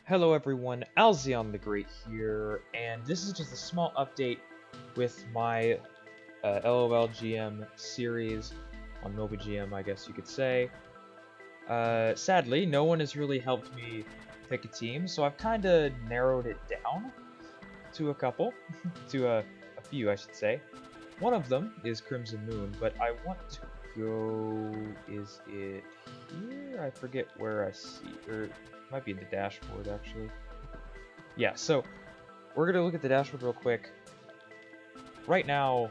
Hello everyone, Alzion the Great here, and this is just a small update with my LOLGM series on MobaGM, I guess you could say. Sadly, no one has really helped me pick a team, so I've kind of narrowed it down to a couple, to a few I should say. One of them is Crimson Moon, but I want to go, is it here? I forget where I see, or it might be in the dashboard actually. Yeah, so we're going to look at the dashboard real quick. Right now,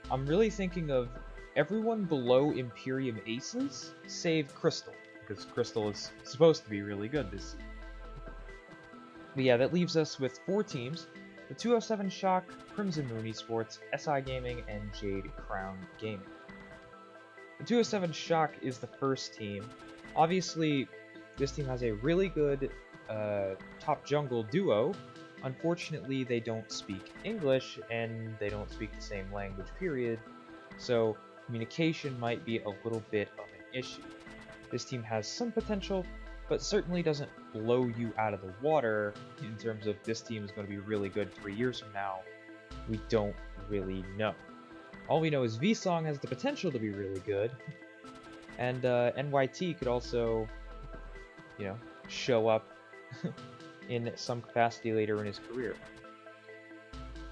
I'm really thinking of everyone below Imperium Aces, save Crystal, because Crystal is supposed to be really good this season. But yeah, that leaves us with 4 teams. The 207 Shock, Crimson Moon Esports, SI Gaming, and Jade Crown Gaming. The 207 Shock is the first team. Obviously, this team has a really good top jungle duo. Unfortunately, they don't speak English, and they don't speak the same language, period. So communication might be a little bit of an issue. This team has some potential, but certainly doesn't blow you out of the water in terms of this team is going to be really good 3 years from now. We don't really know. All we know is VSong has the potential to be really good, and NYT could also, show up in some capacity later in his career.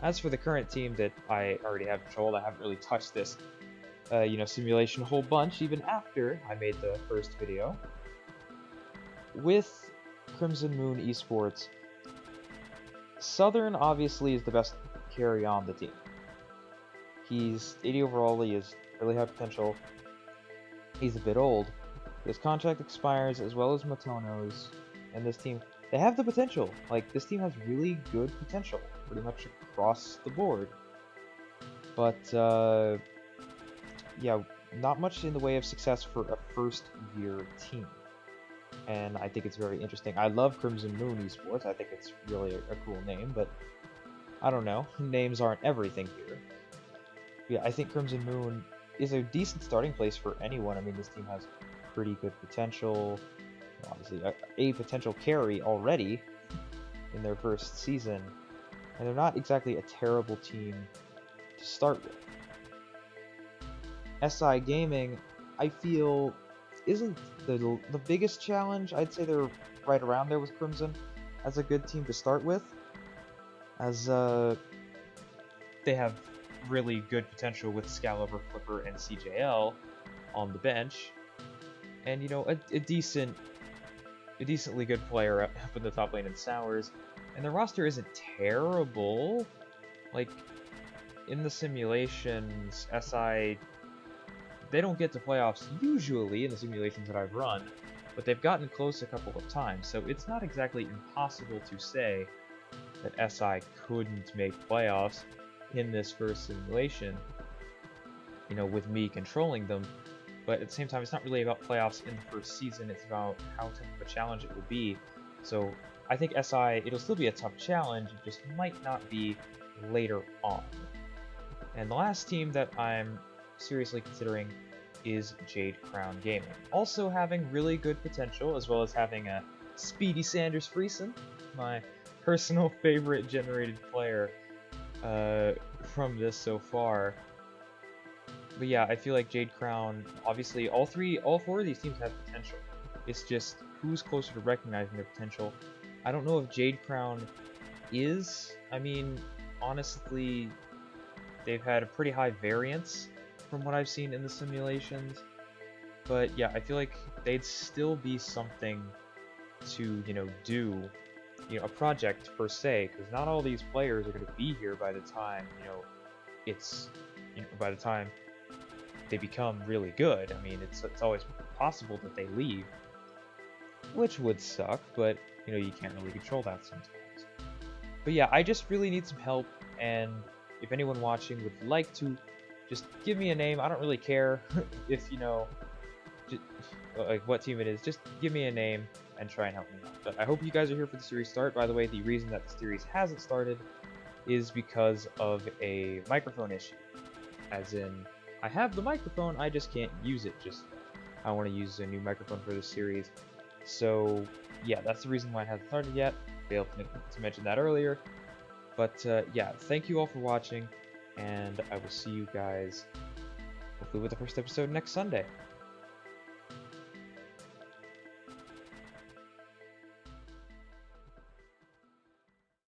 As for the current team that I already have controlled, I haven't really touched this, simulation a whole bunch, even after I made the first video. With Crimson Moon Esports, Southern obviously is the best carry on the team. He's 80 overall, he has really high potential. He's a bit old. His contract expires, as well as Matono's, and this team, they have the potential. Like, this team has really good potential, pretty much across the board. But, yeah, not much in the way of success for a first-year team. And I think it's very interesting. I love Crimson Moon Esports. I think it's really a cool name, but I don't know. Names aren't everything here. Yeah, I think Crimson Moon is a decent starting place for anyone. I mean, this team has pretty good potential. Obviously, a potential carry already in their first season. And they're not exactly a terrible team to start with. SI Gaming, I feel, isn't the biggest challenge. I'd say they're right around there with Crimson as a good team to start with, as they have really good potential with Scaliber, Flipper, and CJL on the bench, and a decently good player up in the top lane in Sours, and their roster isn't terrible. Like, in the simulations, SI, they don't get to playoffs usually in the simulations that I've run, but they've gotten close a couple of times, so it's not exactly impossible to say that SI couldn't make playoffs in this first simulation, with me controlling them. But at the same time, it's not really about playoffs in the first season, it's about how tough of a challenge it will be. So I think SI, it'll still be a tough challenge, it just might not be later on. And the last team that I'm seriously considering is Jade Crown Gaming. Also having really good potential, as well as having a Speedy Sanders Friesen, my personal favorite generated player from this so far. But yeah, I feel like Jade Crown, obviously all 4 of these teams have potential. It's just who's closer to recognizing their potential. I don't know if Jade Crown is. I mean, honestly, they've had a pretty high variance from what I've seen in the simulations. But yeah, I feel like they'd still be something to, do, a project per se, because not all these players are going to be here by the time, by the time they become really good. I mean, it's always possible that they leave, which would suck, but, you can't really control that sometimes. But yeah, I just really need some help, and if anyone watching would like to just give me a name, I don't really care if, like what team it is, just give me a name and try and help me out. But I hope you guys are here for the series start. By the way, the reason that the series hasn't started is because of a microphone issue. As in, I have the microphone, I just can't use it just yet. I want to use a new microphone for this series. So yeah, that's the reason why it hasn't started yet. Failed to mention that earlier. But yeah, thank you all for watching, and I will see you guys hopefully with the first episode next Sunday.